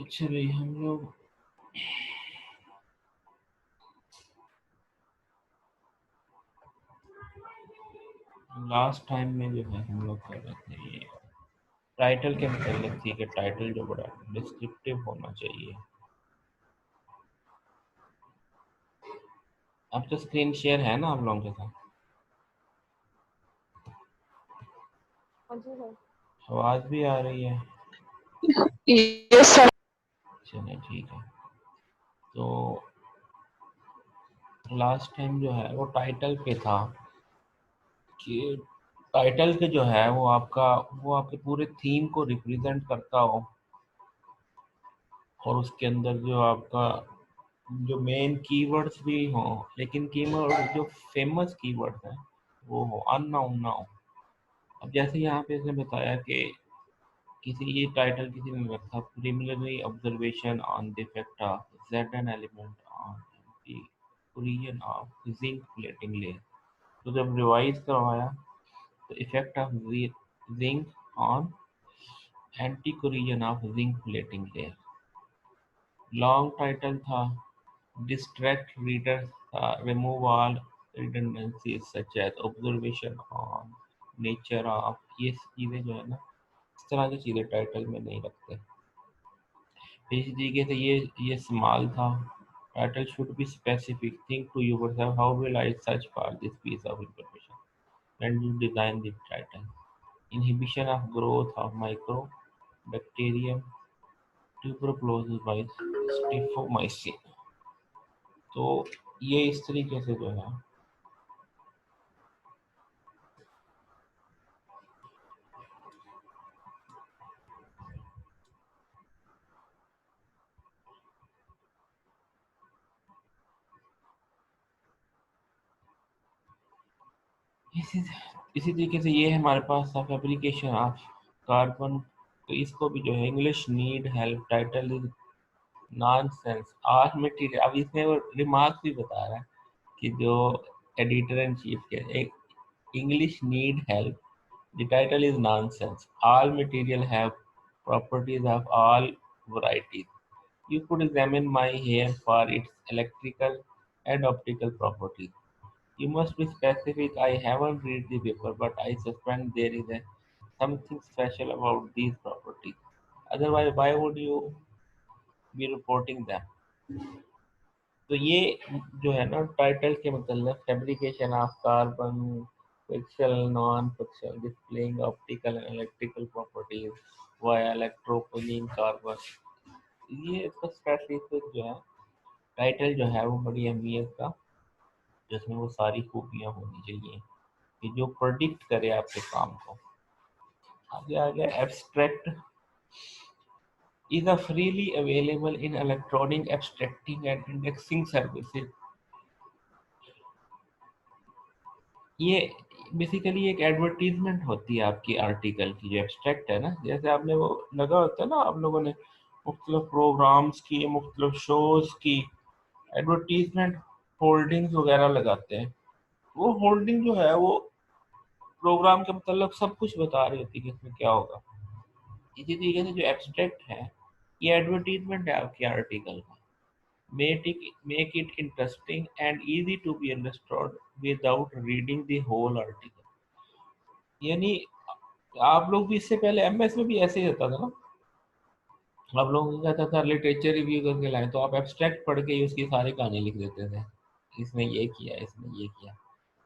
अच्छा भाई, हम लोग लास्ट टाइम में जो है हम लोग कर रहे थे ये टाइटल के मतलब थी कि टाइटल जो बड़ा डिस्क्रिप्टिव होना चाहिए। अब तो स्क्रीन शेयर है ना आप लोगों के साथ? हाँ जी है। आवाज़ भी आ रही है? Yes sir. चलिए ठीक है। तो लास्ट टाइम जो है वो टाइटल पे था कि टाइटल के जो है वो आपके पूरे थीम को रिप्रेजेंट करता हो, और उसके अंदर जो आपका जो मेन कीवर्ड्स भी हों, लेकिन कीवर्ड जो फेमस कीवर्ड्स हैं वो हो, अननाउन ना हो। अब जैसे यहाँ पे इसने बताया कि किसी ये टाइटल किसी ने रखा, preliminary observation on the effect of Z element on the corrosion of zinc plating layer. तो जब रिवाइज करवाया तो effect of zinc on anti corrosion of zinc plating layer. Long title था, distract readers, remove all redundancies such as observation on nature of, ये चीज़ें जो है ना, इस तरह की चीज़ें टाइटल में नहीं रखते। फिर इसी तरीके से ये स्मॉल था, title should be specific, think to yourself how will I search for this piece of information when you design the title. Inhibition of growth of microbacterium tuberculosis by Streptomycin। तो ये इस तरीके से जो है इसी इसी तरीके से ये हमारे पास था फैब्रिकेशन ऑफ कार्बन। तो इसको भी जो है English need help, title is nonsense are material. अब इसमें वो रिमार्क भी बता रहा है कि जो एडिटर इन चीफ के एक English need help, the title is nonsense, all material have properties of all varieties. You could examine my hair for its electrical and optical properties. You must be specific. I haven't read the paper, but I suspect there is something special about these properties. Otherwise, why would you be reporting them? तो ये जो है ना title के मतलब fabrication of carbon, फिक्सल non फिक्सल, displaying optical and electrical properties via इलेक्ट्रोपोलिन कार्बन, ये इसका स्पेसिफिक जो है टाइटल जो है वो बड़ी अहमियत का, जिसमें वो सारी खूबियाँ होनी चाहिए कि जो प्रोडिक्ट करे आपके काम को। आगे आ गया abstract is a freely available in electronic abstracting and indexing services। ये बेसिकली एक एडवर्टीजमेंट होती है आपकी आर्टिकल की। जो एब्स्ट्रैक्ट है ना, जैसे आपने वो लगा होता है ना, आप लोगों ने मुख्तलिफ प्रोग्राम्स की, मुख्तलिफ शोज की एडवर्टीजमेंट होल्डिंग्स वगैरह लगाते हैं। वो होल्डिंग जो है वो प्रोग्राम के मतलब सब कुछ बता रही होती है कि इसमें क्या होगा। इसी तरीके से जो एब्स्ट्रैक्ट है ये एडवर्टीजमेंट है आपके आर्टिकल का। Make it interesting and easy to be understood without reading the whole article। यानी आप लोग भी इससे पहले एमएस में भी ऐसे ही होता था ना, आप लोगों को कहता था लिटरेचर रिव्यू करके लाए, तो आप एब्स्ट्रैक्ट पढ़ के ही उसकी सारी कहानी लिख देते थे, इसने ये किया, इसने ये किया।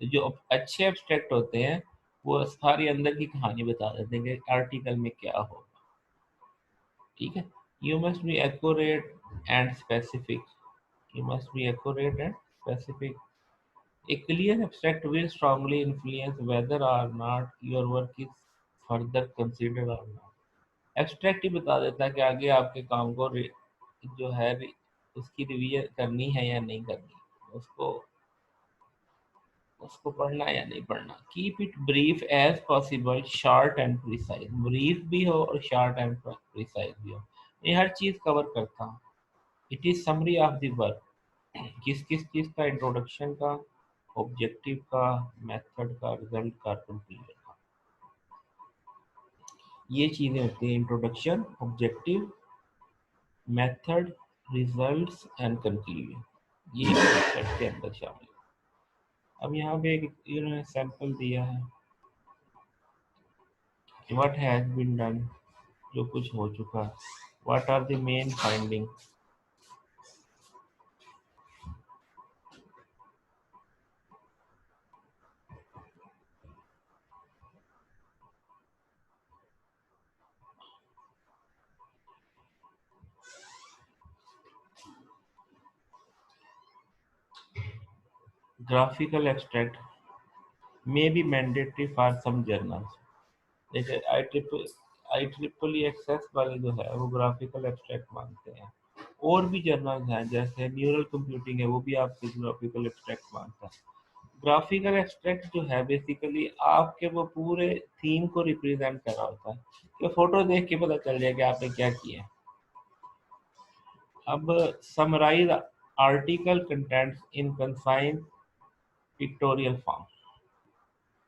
तो जो अच्छे एब्स्ट्रैक्ट होते हैं वो सारी अंदर की कहानी बता देते हैं कि आर्टिकल में क्या होगा। ठीक है। You must be accurate and specific, you must be accurate and specific. A clear abstract will strongly influence whether or not your work is further considered or not। Abstract ही बता देता है कि आगे आपके काम को जो है उसकी रिवीजन करनी है या नहीं करनी, उसको उसको पढ़ना है या नहीं पढ़ना। Keep it brief as possible, short and precise. Brief भी हो और शॉर्ट एंड प्रिसाइज भी हो, ये हर चीज़ कवर करता हूँ। It is summary of the work, किस किस चीज़ का, इंट्रोडक्शन का, ऑब्जेक्टिव का, मेथड का, रिजल्ट का, कंक्लूजन का। ये चीज़ें होती हैं introduction, objective, method, results and conclusion, ये एब्स्ट्रैक्ट के अंदर शामिल है। अब यहाँ पे एक इन्होंने सैंपल दिया है, व्हाट हैज बीन डन, जो कुछ हो चुका, what are the main finding. Graphical abstract may be mandatory for some journals। जैसे आई ट्रिपल एक्सेस वाले जो है वो ग्राफिकल एब्स्ट्रैक्ट मांगते हैं। और भी जर्नल्स हैं जैसे न्यूरल कंप्यूटिंग है, वो भी आपसे ग्राफिकल एब्स्ट्रैक्ट मांगता है। ग्राफिकल एब्स्ट्रैक्ट जो है बेसिकली आपके वो पूरे थीम को रिप्रेजेंट कर रहा होता है, कि फोटो देख के पता चल जाए कि आपने क्या किया है। अब summarise article contents in concise pictorial form,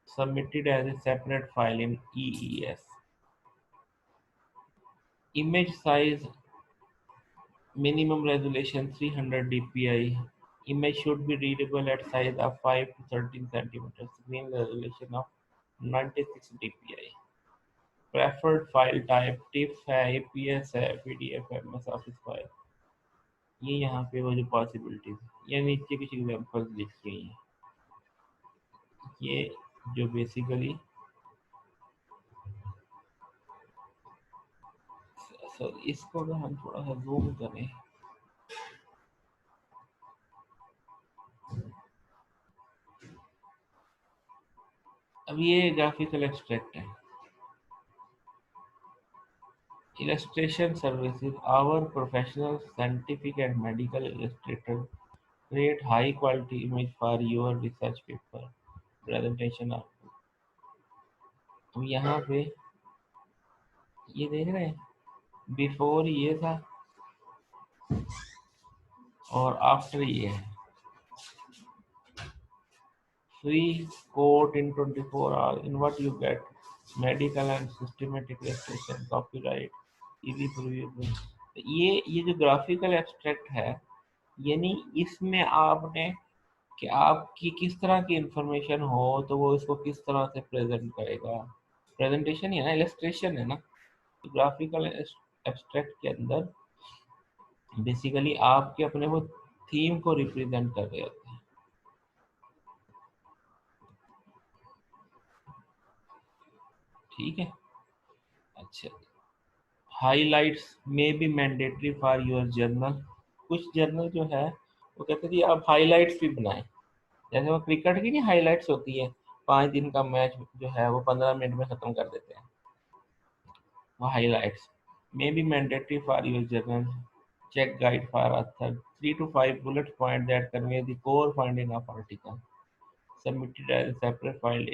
submitted as a separate file in EES। Image size minimum resolution 300 dpi. Image should be readable at size of 5 to 13 centimeters. Screen resolution of 96 dpi। Preferred file type TIFF है, APS है, PDF है, MS Office file. ये यहाँ पे वो जो possibilities, ये नीचे कुछ एग्जांपल्स लिखी हुई हैं। ये जो बेसिकली सर इसको अगर हम थोड़ा सा जूम करें, अब ये ग्राफिकल एब्स्ट्रैक्ट है। Illustration services, our professional, scientific and medical illustrators create high quality image for your research paper presentation output। अब यहाँ पे ये देख रहे हैं, बिफोर ये था और आफ्टर ये है। Free quote in 24 hours in what you get, medical and systematic illustration, copyright, easy preview। ये जो ग्राफिकल एब्स्ट्रैक्ट है, यानी इसमें आपने कि आपकी किस तरह की इंफॉर्मेशन हो तो वो इसको किस तरह से प्रेजेंट करेगा। प्रेजेंटेशन ही है ना, इलस्ट्रेशन है ना। तो ग्राफिकल एब्स्ट्रैक्ट के अंदर बेसिकली आपके अपने वो थीम को रिप्रेजेंट कर रहे होते हैं। ठीक है, अच्छा। हाइलाइट्स में be mandatory for your journal. कुछ जर्नल जो है वो कहते हैं जी आप हाइलाइट्स भी बनाएं। जैसे वो क्रिकेट की नहीं हाइलाइट्स होती है, 5 दिन का मैच जो है वो 15 मिनट में खत्म कर देते हैं, वो highlights may be mandatory for your journal check guide for author, 3 to 5 bullet points that convey the core finding of article, submitted as a separate file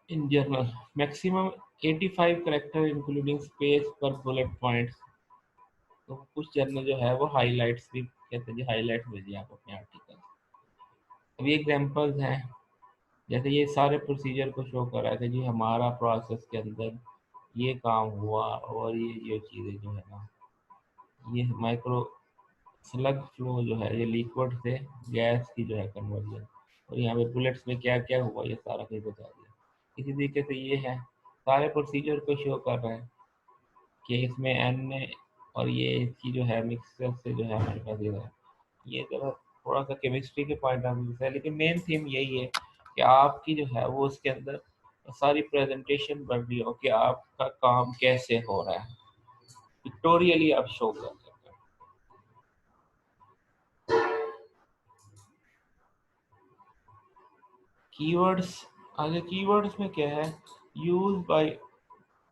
in journal, maximum 85 character including space per bullet points। तो कुछ journal जो है वो highlights भी कहते हैं जी, highlights भेजिए आप अपने आर्टिकल। अभी एग्जांपल्स हैं, जैसे ये सारे प्रोसीजर को शो कर रहा है कि जी हमारा प्रोसेस के अंदर ये काम हुआ और ये चीज़ें जो है ना, ये माइक्रो स्लग फ्लो जो है ये लिक्विड से गैस की जो है कन्वर्जन, और यहाँ पे बुलेट्स में क्या क्या हुआ ये सारा कुछ बता दिया। इसी तरीके से ये है, सारे प्रोसीजर को शो कर रहे हैं कि इसमें एन और ये इसकी जो है मिक्सचर से जो है हमारे पास ये जरा थोड़ा सा केमिस्ट्री के पॉइंट ऑफ व्यू से है, लेकिन मेन थीम यही है कि आपकी जो है वो उसके अंदर सारी प्रेजेंटेशन बन रही हो कि आपका काम कैसे हो रहा है, पिक्टोरियली आप शो कर रहे हैं। कीवर्ड्स, आगे कीवर्ड्स में क्या है, use by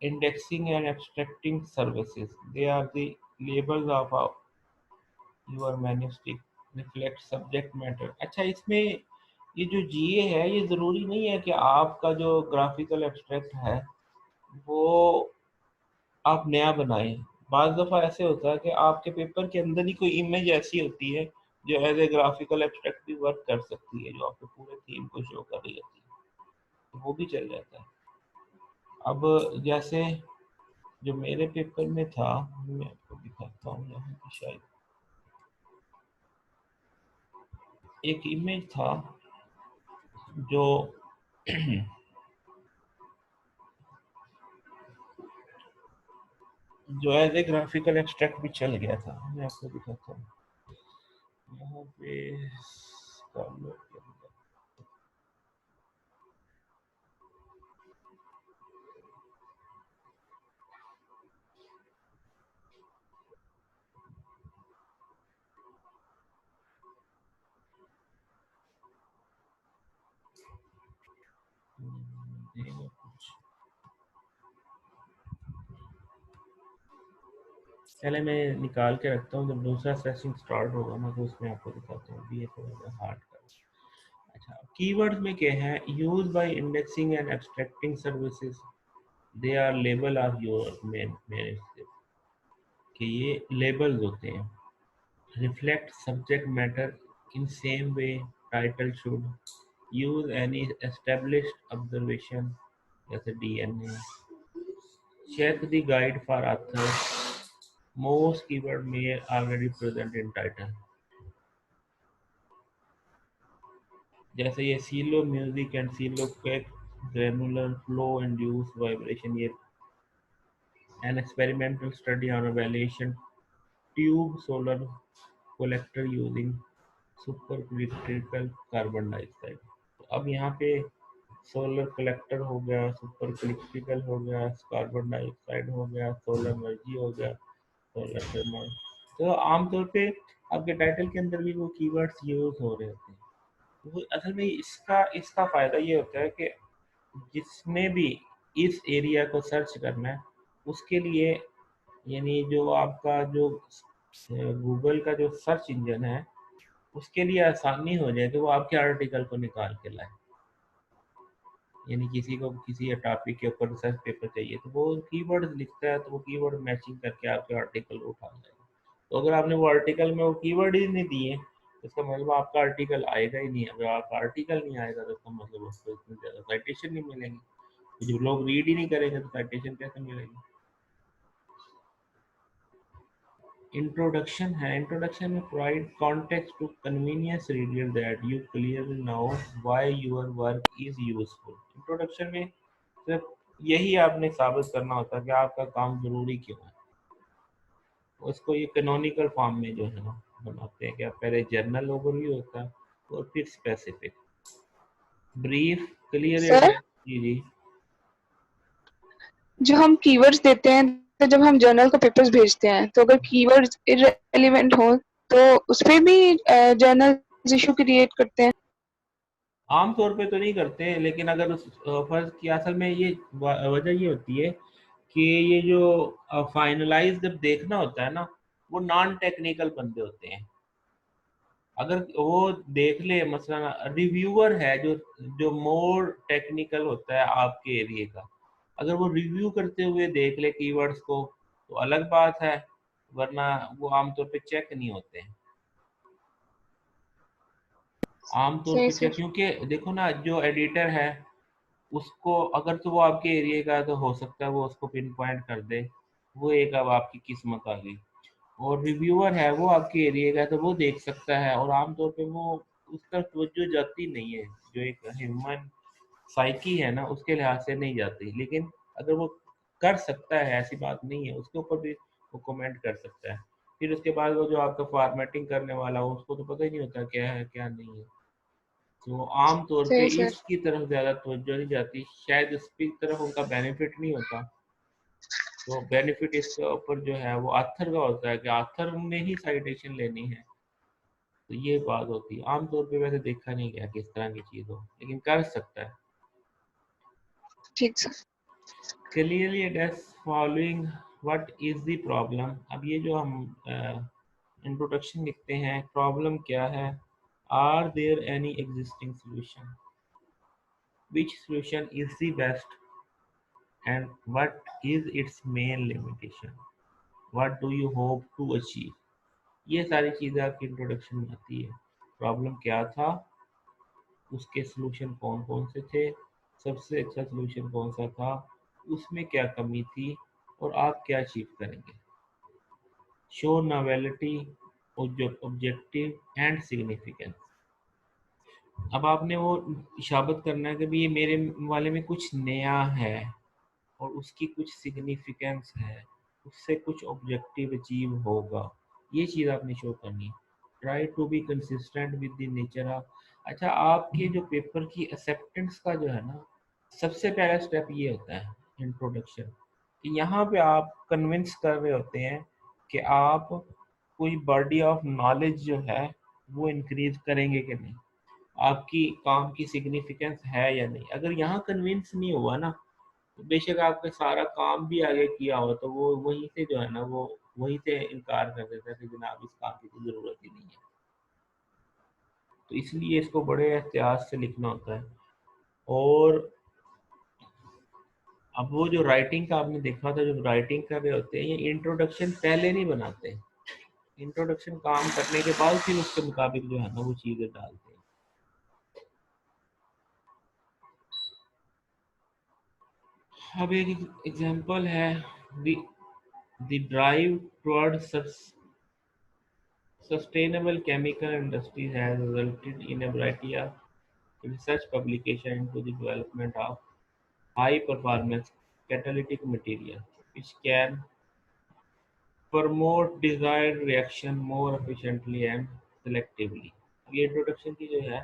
indexing and abstracting services, they are the labels of your manuscript reflect subject matter. अच्छा, इसमें ये जो जीए है ये ज़रूरी नहीं है कि आपका जो ग्राफिकल एब्स्ट्रैक्ट है वो आप नया बनाएं। बाज़ दफ़ा ऐसे होता है कि आपके पेपर के अंदर ही कोई इमेज ऐसी होती है जो एज ए ग्राफिकल एब्स्ट्रैक्ट भी वर्क कर सकती है, जो आपके पूरे थीम को शो कर रही होती है, तो वो भी चल जाता है। अब जैसे जो मेरे पेपर में था, मैं आपको दिखाता हूँ यहाँ पे शायद एक इमेज था जो जो एज ए ग्राफिकल एक्सट्रैक्ट भी चल गया था। मैं आपको दिखाता हूँ यहाँ पे स्कॉलर के अंदर। देगा कुछ, पहले मैं निकाल के रखता हूँ, जब दूसरा सेशन स्टार्ट होगा ना तो उसमें आपको दिखाता हूँ। अभी ये थोड़ा सा हार्ड कर। अच्छा, कीवर्ड्स में क्या है? Use by indexing and extracting services, they are label of your main, कि ये लेबल्स होते हैं। Reflect subject matter in same way title should use any established observation, जैसे DNA. Check the guide for author, most keyword may already present in title, जैसे ये cello music and cello quick, granular flow induce vibration, ये an experimental study on evaluation tube solar collector using supercritical carbon dioxide। तो अब यहाँ पे solar collector हो गया, super critical हो गया, कार्बन डाइऑक्साइड हो गया, सोलर एनर्जी हो गया, सोलर थर्मल। तो आमतौर पे आपके टाइटल के अंदर भी वो कीवर्ड्स यूज हो रहे होते हैं। वो असल में इसका इसका फायदा ये होता है कि जिसने भी इस एरिया को सर्च करना है उसके लिए, यानी जो आपका जो गूगल का जो सर्च इंजन है उसके लिए आसानी हो जाए कि वो आपके आर्टिकल को निकाल के लाए। यानी किसी को किसी टॉपिक के ऊपर रिसर्च पेपर चाहिए तो वो कीवर्ड लिखता है, तो वो कीवर्ड मैचिंग करके आपके आर्टिकल को उठा लाएगा। तो अगर आपने वो आर्टिकल में वो कीवर्ड ही नहीं दिए तो इसका मतलब आपका आर्टिकल आएगा ही नहीं। अगर आपका आर्टिकल नहीं आएगा तो इसका मतलब उसको इतनी ज़्यादा साइटेशन नहीं मिलेंगे। तो जो लोग रीड ही नहीं करेंगे तो साइटेशन कैसे मिलेगी? इंट्रोडक्शन है, इंट्रोडक्शन में provide context to convenience reader that you clearly know why your work is useful. Introduction में सिर्फ यही आपने साबित करना होता है कि आपका काम जरूरी क्यों है। उसको ये कैनोनिकल फॉर्म में जो है ना बनाते हैं कि आप पहले जनरल ओवरव्यू होता है और फिर specific, brief, clear sir, address. जी जी। जो हम कीवर्ड्स देते हैं, तो जब हम जर्नल को पेपर्स भेजते हैं तो अगर कीवर्ड्स इररिलेवेंट हो तो उस पे भी जर्नल इशू क्रिएट करते हैं। आम तौर पे तो नहीं करते, लेकिन अगर उस फर्ज की असल में ये वजह ये होती है कि ये जो फाइनलाइज जब देखना होता है ना, वो नॉन टेक्निकल बंदे होते हैं। अगर वो देख ले, मसलन रिव्यूअर है जो जो मोर टेक्निकल होता है आपके एरिया का, अगर वो रिव्यू करते हुए देख ले कीवर्ड्स को तो अलग बात है, वरना वो आमतौर पे चेक नहीं होते हैं। आमतौर सही पे सर। चेक, क्योंकि देखो ना जो एडिटर है उसको अगर तो वो आपके एरिया का है तो हो सकता है वो उसको पिन पॉइंट कर दे, वो एक अब आपकी किस्मत आ गई। और रिव्यूअर है वो आपके एरिया का है तो वो देख सकता है, और आमतौर पे वो उस तरफ तवज्जो जाती नहीं है, जो एक ह्यूमन साइकी है ना उसके लिहाज से नहीं जाती। लेकिन अगर वो कर सकता है, ऐसी बात नहीं है, उसके ऊपर भी वो कमेंट कर सकता है। फिर उसके बाद वो जो आपका फॉर्मेटिंग करने वाला हो उसको तो पता ही नहीं होता क्या है क्या नहीं है। तो आम तौर पे सही सर। इसकी तरफ ज़्यादा तवज्जो नहीं जाती, शायद इसकी तरफ उनका बेनिफिट नहीं होता। तो बेनिफिट इसके ऊपर जो है वो ऑथर का होता है कि ऑथर ने ही साइटेशन लेनी है। तो ये बात होती है। आम तौर पे वैसे देखा नहीं गया कि इस तरह की चीज़ हो, लेकिन कर सकता है। ठीक sir. Clearly address following what is the problem. अब ये जो हम इंट्रोडक्शन लिखते हैं, प्रॉब्लम क्या है, are there any existing solution, which solution is the best, and what is its main limitation, what do you hope to achieve. ये सारी चीज़ें आपकी इंट्रोडक्शन में आती है। प्रॉब्लम क्या था, उसके सॉल्यूशन कौन कौन से थे, सबसे अच्छा सॉल्यूशन कौन सा था, उसमें क्या कमी थी, और आप क्या अचीव करेंगे। Show novelty, objective and significance. अब आपने वो इशाबत करना है कि भाई ये मेरे वाले में कुछ नया है और उसकी कुछ सिग्निफिकेंस है, उससे कुछ ऑब्जेक्टिव अचीव होगा, ये चीज़ आपने शो करनी है। Try to be consistent with the nature of. अच्छा, आपके जो पेपर की एक्सेप्टेंस का जो है ना, सबसे पहला स्टेप ये होता है इंट्रोडक्शन, कि यहाँ पे आप कन्विंस कर रहे होते हैं कि आप कोई बॉडी ऑफ नॉलेज जो है वो इंक्रीज करेंगे कि नहीं, आपकी काम की सिग्निफिकेंस है या नहीं। अगर यहाँ कन्विंस नहीं हुआ ना, तो बेशक आपका सारा काम भी आगे किया हो तो वो वहीं से जो है ना, वो वहीं से इनकार कर देता है कि जनाब इस काम की तो ज़रूरत ही नहीं है। तो इसलिए इसको बड़े एहतियात से लिखना होता है। और अब वो जो राइटिंग का आपने देखा था, जब राइटिंग कर रहे होते हैं, ये इंट्रोडक्शन पहले नहीं बनाते, इंट्रोडक्शन काम करने के बाद फिर उसके मुताबिक जो है ना वो चीज़ें डालते हैं। अब एक एग्जांपल है, the drive toward sustainable chemical industries has resulted in a variety of research publications into the development of high performance catalytic material which can promote desired reaction more efficiently and selectively। ये introduction की जो है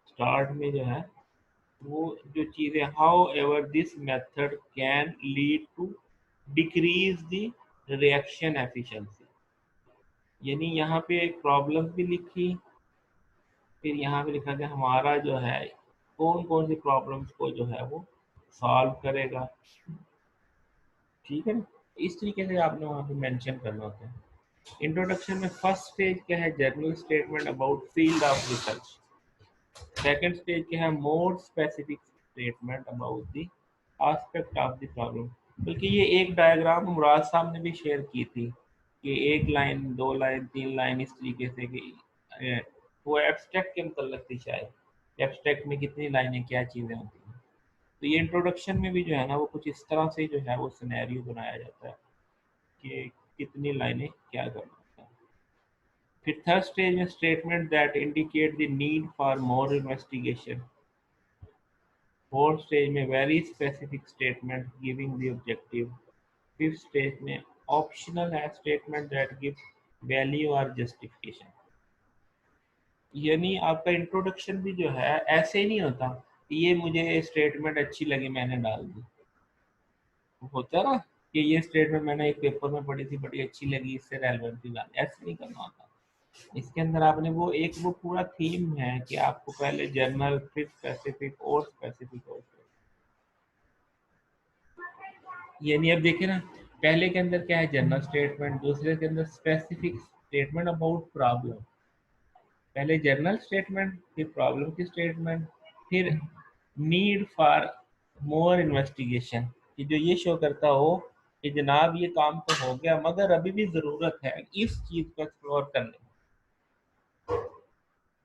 start में जो है वो जो चीज़ें, however this method can lead to decrease the reaction efficiency. यानी यहाँ पे एक प्रॉब्लम भी लिखी, फिर यहाँ पे लिखा गया हमारा जो है कौन कौन सी प्रॉब्लम्स को जो है वो सॉल्व करेगा। ठीक है ना, इस तरीके से आपने वहाँ पे मेंशन करना होता है। इंट्रोडक्शन में फर्स्ट स्टेज क्या है, journal statement about field of research. Second stage क्या है, more specific statement about the aspect of the problem. बल्कि ये एक डायग्राम मुराद साहब ने भी शेयर की थी कि एक लाइन, दो लाइन, तीन लाइन, इस तरीके से कि वो एब्स्ट्रैक्ट के मतलब थी शायद, एब्स्ट्रैक्ट में कितनी लाइनें क्या चीज़ें होती हैं। तो ये इंट्रोडक्शन में भी जो है ना वो कुछ इस तरह से जो है वो सिनेरियो बनाया जाता है कि कितनी लाइनें क्या करना है। फिर थर्ड स्टेज में statement that indicate the need for more investigation. Fourth stage में very specific statement giving the objective. Fifth stage में ऑप्शनल है स्टेटमेंट दैट गिव वैल्यू और जस्टिफिकेशन। यानी आपका इंट्रोडक्शन भी जो है ऐसे ही नहीं होता कि ये मुझे स्टेटमेंट अच्छी लगी मैंने डाल दी। होता है ना कि ये स्टेटमेंट मैंने एक पेपर में पढ़ी थी, बड़ी अच्छी लगी, इससे रेलेवेंट थी डाल, ऐसे नहीं करना होता। इसके अंदर आपने वो पूरा थीम है कि आपको पहले जर्नल, फिर स्पेसिफिक और स्पेसिफिक और specific। यानी अब देखिए ना, पहले के अंदर क्या है, जनरल स्टेटमेंट, दूसरे के अंदर स्पेसिफिक स्टेटमेंट अबाउट प्रॉब्लम। पहले जनरल स्टेटमेंट, फिर प्रॉब्लम की स्टेटमेंट, फिर नीड फॉर मोर इन्वेस्टिगेशन, कि जो ये शो करता हो कि जनाब ये काम तो हो गया मगर अभी भी ज़रूरत है इस चीज़ को एक्सप्लोर करने में।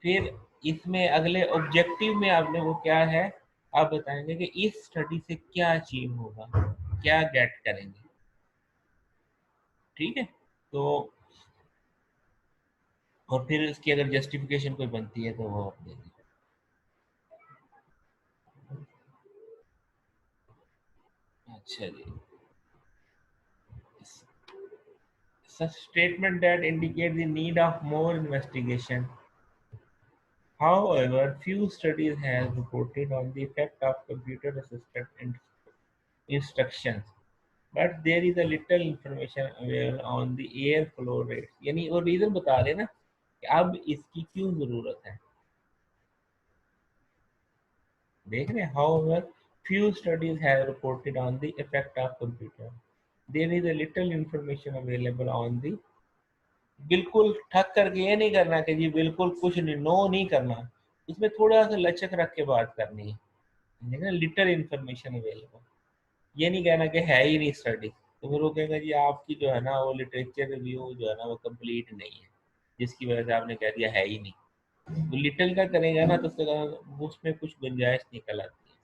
फिर इसमें अगले ऑब्जेक्टिव में आपने वो क्या है, आप बताएंगे कि इस स्टडी से क्या अचीव होगा, क्या गेट करेंगे। ठीक है, तो और फिर इसकी अगर जस्टिफिकेशन कोई बनती है तो वो आप देंगे। अच्छा जी, such statement that indicate the need of more investigation. However, few studies have reported on the effect of computer-assisted instructions, but there is a little information available on the airflow rates। यानी वो reason बता रहे ना कि अब इसकी क्यों जरूरत है। देख रहे हैं, however, few studies have reported on the effect of computer। There is a little information available on the। बिल्कुल ठक करके ये नहीं करना कि जी बिल्कुल कुछ नहीं, नो नहीं करना, इसमें थोड़ा सा लचक रख के बात करनी है, लिटिल इंफॉर्मेशन अवेलेबल। ये नहीं कहना कि है ही नहीं स्टडी, तो फिर वो कहेंगे जी आपकी जो है ना वो लिटरेचर रिव्यू जो है ना वो कंप्लीट नहीं है, जिसकी वजह से आपने कह दिया है ही नहीं। तो लिटिल का करेगा ना तो उसमें कुछ गुंजाइश निकल आती है।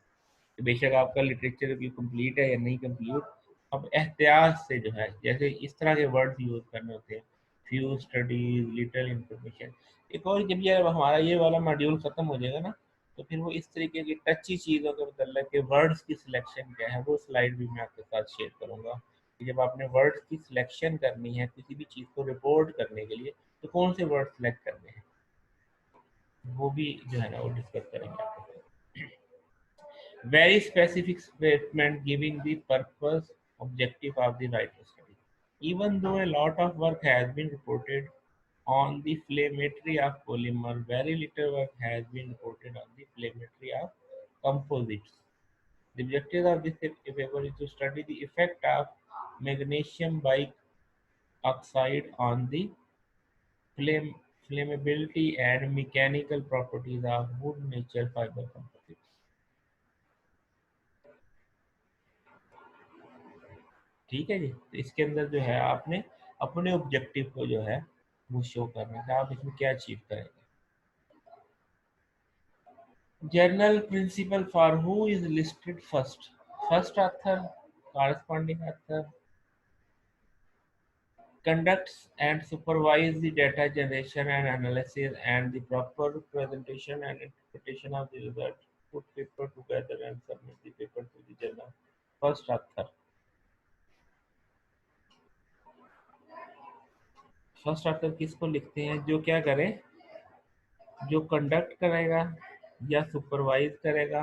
तो बेशक आपका लिटरेचर रिव्यू कंप्लीट है या नहीं कंप्लीट, अब एहतियात से जो है, जैसे इस तरह के वर्ड्स यूज करने होते हैं, फ्यू स्टडीज, लिटिल इंफॉर्मेशन। एक और जब ये हमारा ये वाला मॉड्यूल खत्म हो जाएगा ना, तो फिर वो इस तरीके की टची चीज़ों के मतलब के वर्ड्स की सिलेक्शन क्या है, वो स्लाइड भी मैं आपके साथ शेयर करूंगा कि जब आपने वर्ड्स की सिलेक्शन करनी है किसी भी चीज़ को रिपोर्ट करने के लिए, तो कौन से वर्ड सिलेक्ट करने हैं, वो भी जो है ना वो डिस्कस करेंगे आपके साथ। Very specific statement giving the purpose objective of the writer study. Even though a lot of work has been reported on the flametry of polymer, very little work has been reported on the flametry of composites. The objective of this paper is to study the effect of magnesium bioxide on the flame, flammability and mechanical properties of wood nature fiber composites. ठीक है जी, तो इसके अंदर जो है आपने अपने objective को जो है वो शो करना है, आप इसमें क्या अचीव करेंगे। Journal principle for who is listed first, first author, corresponding author, conducts and supervise the data generation and analysis and the proper presentation and interpretation of the result, put paper together and submit the paper to the journal, first author। First author किसको लिखते हैं, जो क्या करे, जो conduct करेगा या supervise करेगा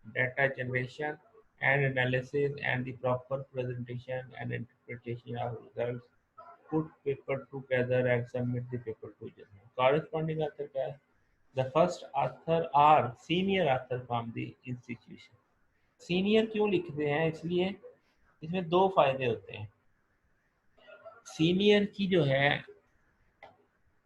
data generation and analysis and the proper presentation and interpretation of results, put paper together and submit the paper to journal. Corresponding author क्या है, the first author are senior author from the institution. Senior क्यों लिखते हैं, इसलिए इसमें दो फायदे होते हैं। सीनियर की जो है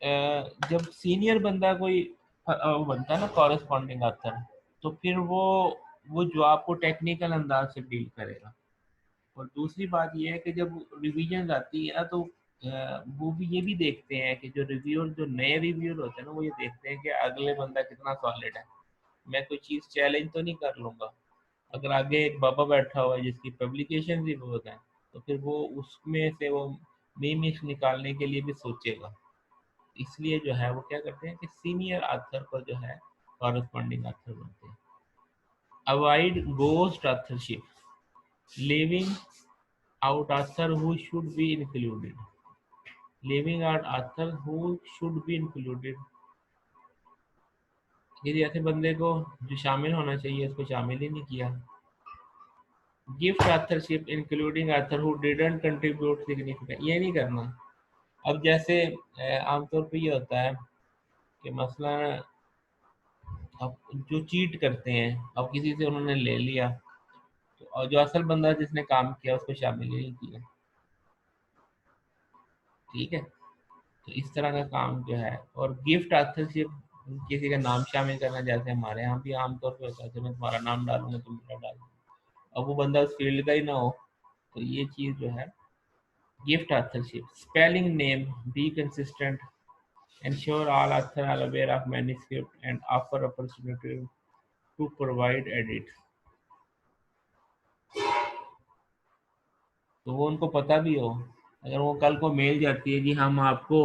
जब सीनियर बंदा कोई बनता है ना कॉरेस्पॉन्डिंग ऑथर, तो फिर वो जो आपको टेक्निकल अंदाज से डील करेगा। और दूसरी बात ये है कि जब रिवीजन आती है ना, तो वो भी ये भी देखते हैं कि जो रिव्यूअर, जो नए रिव्यूअर होते हैं ना, वो ये देखते हैं कि अगले बंदा कितना सॉलिड है, मैं कोई चीज़ चैलेंज तो नहीं कर लूँगा। अगर आगे एक बाबा बैठा हुआ है जिसकी पब्लिकेशन भी बहुत है, तो फिर वो उसमें से वो मीम्स निकालने के लिए भी सोचेगा। इसलिए जो है वो क्या करते हैं कि सीनियर ऑथर को जो है कॉरेस्पॉन्डिंग ऑथर बनते हैं। Avoid ghost authorship, living out author who should be included, living out author who should be included, यदि ऐसे बंदे को जो शामिल होना चाहिए उसको शामिल ही नहीं किया। Gift authorship including author who didn't contribute significant, ये नहीं करना। अब जैसे आमतौर पे ये होता है कि मसला, अब जो चीट करते हैं, अब किसी से उन्होंने ले लिया, तो और जो असल बंदा जिसने काम किया उसको शामिल ही नहीं किया। ठीक है, तो इस तरह का काम जो है। और गिफ्ट ऑथरशिप, किसी का नाम शामिल करना, जैसे हमारे यहाँ भी आमतौर पे होता है कि मैं तुम्हारा नाम डालूंगा, तुम मेरा डाल, अब वो बंदा उस फील्ड का ही ना हो, तो ये चीज़ जो है। Gift authorship, spelling name be consistent, ensure all authors are aware of manuscript and offer opportunity to provide edits। तो वो उनको पता भी हो, अगर वो कल को मेल जाती है जी हम आपको,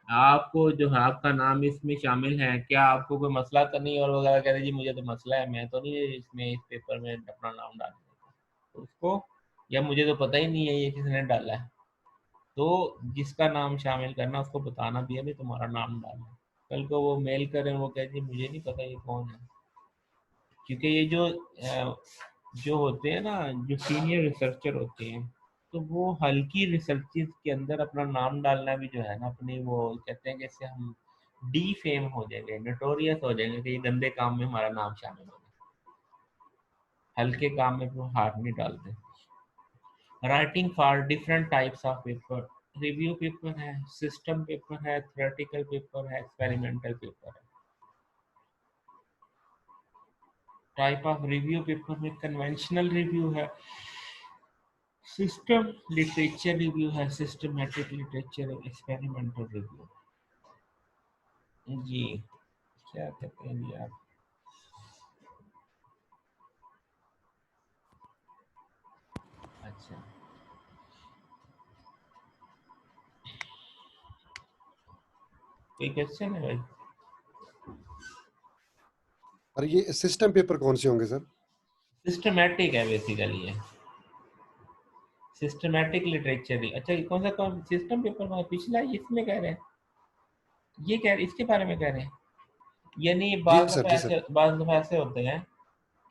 आपको जो है आपका नाम इसमें शामिल है, क्या आपको कोई मसला तो नहीं, और वगैरह कहते हैं जी मुझे तो मसला है, मैं तो नहीं इसमें इस पेपर में अपना नाम डालने का, तो उसको, या मुझे तो पता ही नहीं है ये किसने डाला है, तो जिसका नाम शामिल करना उसको बताना भी है भी तुम्हारा नाम डालना है। कल को वो मेल करें, वो कहे जी मुझे नहीं पता ये कौन है। क्योंकि ये जो होते हैं ना, जो सीनियर रिसर्चर होते हैं, तो वो हल्की रिसर्चेस के अंदर अपना नाम डालना भी जो है ना, अपने वो कहते हैं कि इससे हम डी फेम हो जाएंगे, नोटोरियस हो जाएंगे कि ये गंदे काम में हमारा नाम शामिल हो गया, हल्के काम में वो हाथ नहीं डालते। Writing for different types of paper, review paper है, सिस्टम पेपर है, थ्योरेटिकल पेपर है, एक्सपेरिमेंटल पेपर है। टाइप ऑफ रिव्यू पेपर में कन्वेंशनल रिव्यू है, सिस्टम लिटरेचर रिव्यू है, सिस्टमेटिक लिटरेचर, एक्सपेरिमेंटल रिव्यू। जी, क्या कहते हैं जी आप। अच्छा, कोई क्वेश्चन है भाई? और ये सिस्टम पेपर कौन से होंगे सर? सिस्टमैटिक है बेसिकली ये, सिस्टमैटिक लिटरेचर। अच्छा ये कौन सिस्टम पेपर में पिछला इसमें कह रहे हैं, ये कह रहे इसके बारे में कह रहे हैं? यानी जी सर, जी सर। बाज़ दफ़ा ऐसे होते हैं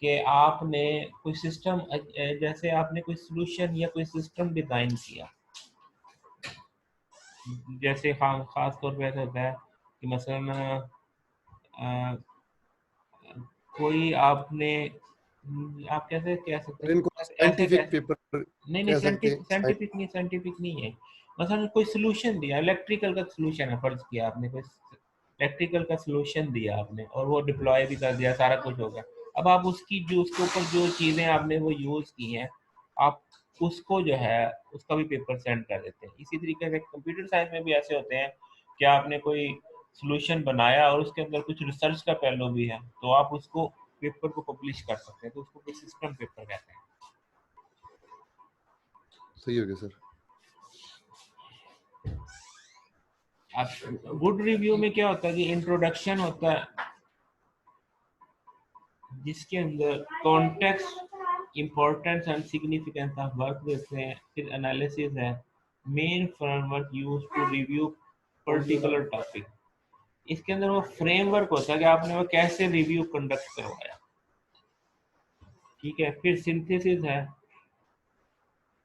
कि आपने कोई सिस्टम, जैसे आपने कोई सॉल्यूशन या कोई सिस्टम डिज़ाइन किया, जैसे ख़ास तौर पे ऐसा होता है कि मसलन अ, कोई आपने आप कैसे कह सकते और हैं, इनको ऐसे साइंटिफिक कैसे, पेपर नहीं कह सकते हैं। साइंटिफिक नहीं है। मतलब कोई सॉल्यूशन दिया, इलेक्ट्रिकल का सॉल्यूशन है, फर्ज किया आपने कोई इलेक्ट्रिकल का सॉल्यूशन दिया आपने और वो डिप्लॉय भी कर दिया, सारा कुछ हो गया। अब आप उसकी जो उसके ऊपर जो चीज़ें आपने वो यूज़ की हैं, आप उसको जो है उसका भी पेपर सेंड कर देते हैं। इसी तरीके से कंप्यूटर साइंस में भी ऐसे होते हैं कि आपने कोई सॉल्यूशन बनाया और उसके अंदर कुछ रिसर्च का पहलू भी है, तो आप उसको पेपर को पब्लिश कर सकते हैं, तो उसको कोई सिस्टम पेपर कहते हैं। सही हो गया सर। आप गुड रिव्यू में क्या होता है कि इंट्रोडक्शन होता है जिसके अंदर context, importance and significance of work देते हैं, फिर एनालिसिस है, main framework use to review particular topic. इसके अंदर वो फ्रेमवर्क होता है कि आपने वो कैसे रिव्यू कंडक्ट करवाया, ठीक है। फिर सिंथेसिस है,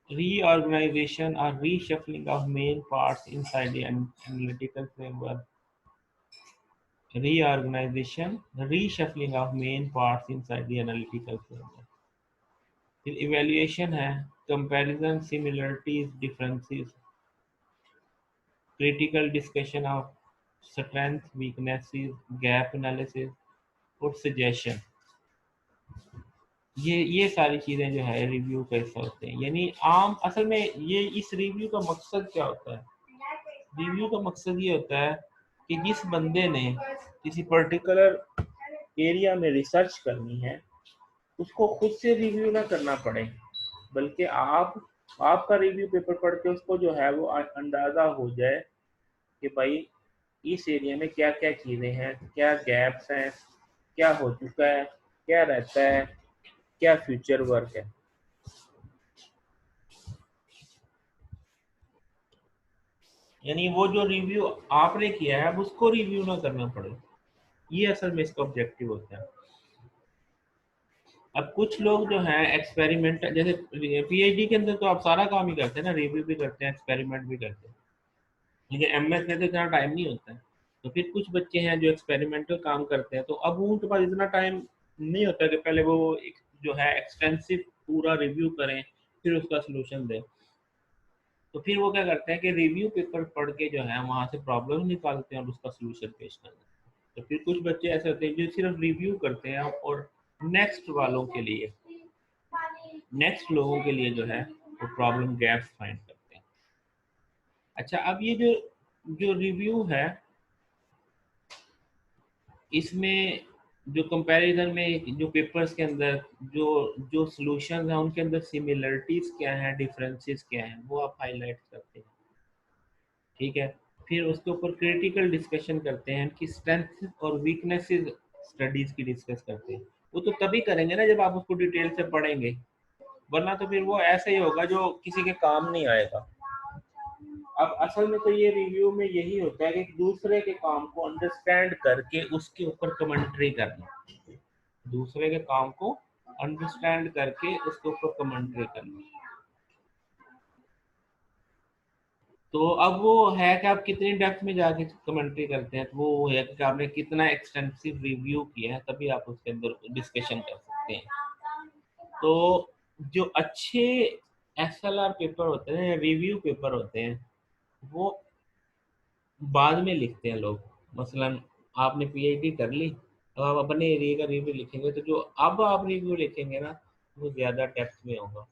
reorganization or reshuffling of main parts inside the analytical framework. Reorganization, reshuffling of main parts inside the analytical framework. फिर evaluation है, comparison, similarities, differences, critical discussion of strength, weaknesses, gap analysis और suggestion। ये सारी चीज़ें जो है review का हिस्सा होते हैं। यानी आम असल में ये इस रिव्यू का मकसद क्या होता है? रिव्यू का मकसद ये होता है कि जिस बंदे ने किसी पर्टिकुलर एरिया में रिसर्च करनी है, उसको खुद से रिव्यू ना करना पड़े, बल्कि आपका रिव्यू पेपर पढ़ के उसको जो है वो अंदाज़ा हो जाए कि भाई इस एरिया में क्या क्या चीज़ें हैं, क्या गैप्स हैं, क्या हो चुका है, क्या रहता है, क्या फ्यूचर वर्क है। यानी वो जो रिव्यू आपने किया है अब उसको रिव्यू ना करना पड़े, ये असल में इसका ऑब्जेक्टिव होता है। अब कुछ लोग जो हैं एक्सपेरिमेंट, जैसे पीएचडी के अंदर तो आप सारा काम ही करते हैं ना, रिव्यू भी करते हैं, एक्सपेरिमेंट भी करते हैं, लेकिन एमएस में तो इतना टाइम नहीं होता है। तो फिर कुछ बच्चे हैं जो एक्सपेरिमेंटल काम करते हैं, तो अब उनके पास इतना टाइम नहीं होता कि पहले वो जो है एक्सटेंसिव पूरा रिव्यू करें फिर उसका सोल्यूशन दें। तो फिर वो क्या करते हैं कि रिव्यू पेपर पढ़ के जो है वहाँ से प्रॉब्लम निकालते हैं और उसका सोल्यूशन पेश करते हैं। तो फिर कुछ बच्चे ऐसे होते हैं जो सिर्फ रिव्यू करते हैं और नेक्स्ट वालों के लिए, नेक्स्ट लोगों के लिए जो है वो प्रॉब्लम गैप्स फाइंड करते हैं। अच्छा, अब ये जो जो रिव्यू है इसमें जो कंपैरिजन में जो पेपर्स के अंदर जो जो सॉल्यूशंस हैं उनके अंदर सिमिलरिटीज क्या हैं, डिफरेंसेस क्या हैं, वो आप हाईलाइट करते हैं, ठीक है। फिर उसके ऊपर क्रिटिकल डिस्कशन करते हैं कि स्ट्रेंथ और वीकनेसेस स्टडीज की डिस्कस करते हैं। वो तो तभी करेंगे ना जब आप उसको डिटेल से पढ़ेंगे, वरना तो फिर वो ऐसे ही होगा जो किसी के काम नहीं आएगा। अब असल में तो ये रिव्यू में यही होता है कि दूसरे के काम को अंडरस्टैंड करके उसके ऊपर कमेंट्री करना, दूसरे के काम को अंडरस्टैंड करके उसके ऊपर कमेंट्री करना। तो अब वो है कि आप कितनी डेप्थ में जाके कमेंट्री करते हैं, तो वो है कि आपने कितना एक्सटेंसिव रिव्यू किया है, तभी आप उसके अंदर डिस्कशन कर सकते हैं। तो जो अच्छे एसएलआर पेपर होते हैं, रिव्यू पेपर होते हैं, वो बाद में लिखते हैं लोग। मसलन आपने पीएचडी कर ली, अब आप अपने एरिया का रिव्यू लिखेंगे, तो जो अब आप रिव्यू लिखेंगे ना वो ज़्यादा डेप्थ में होगा।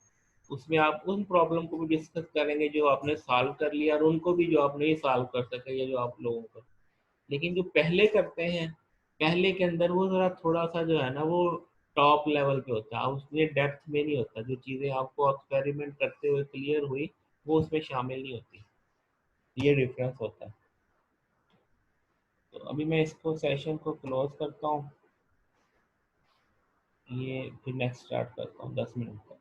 उसमें आप उन प्रॉब्लम को भी डिस्कस करेंगे जो आपने सॉल्व कर लिया और उनको भी जो आप नहीं सॉल्व कर सके या जो आप लोगों को। लेकिन जो पहले करते हैं, पहले के अंदर वो ज़रा थोड़ा सा जो है ना वो टॉप लेवल पे होता है, उसमें डेप्थ में नहीं होता। जो चीज़ें आपको एक्सपेरिमेंट करते हुए क्लियर हुई वो उसमें शामिल नहीं होती, ये डिफरेंस होता है। तो अभी मैं इसको सेशन को क्लोज करता हूँ, ये फिर नेक्स्ट स्टार्ट करता हूँ 10 मिनट तक।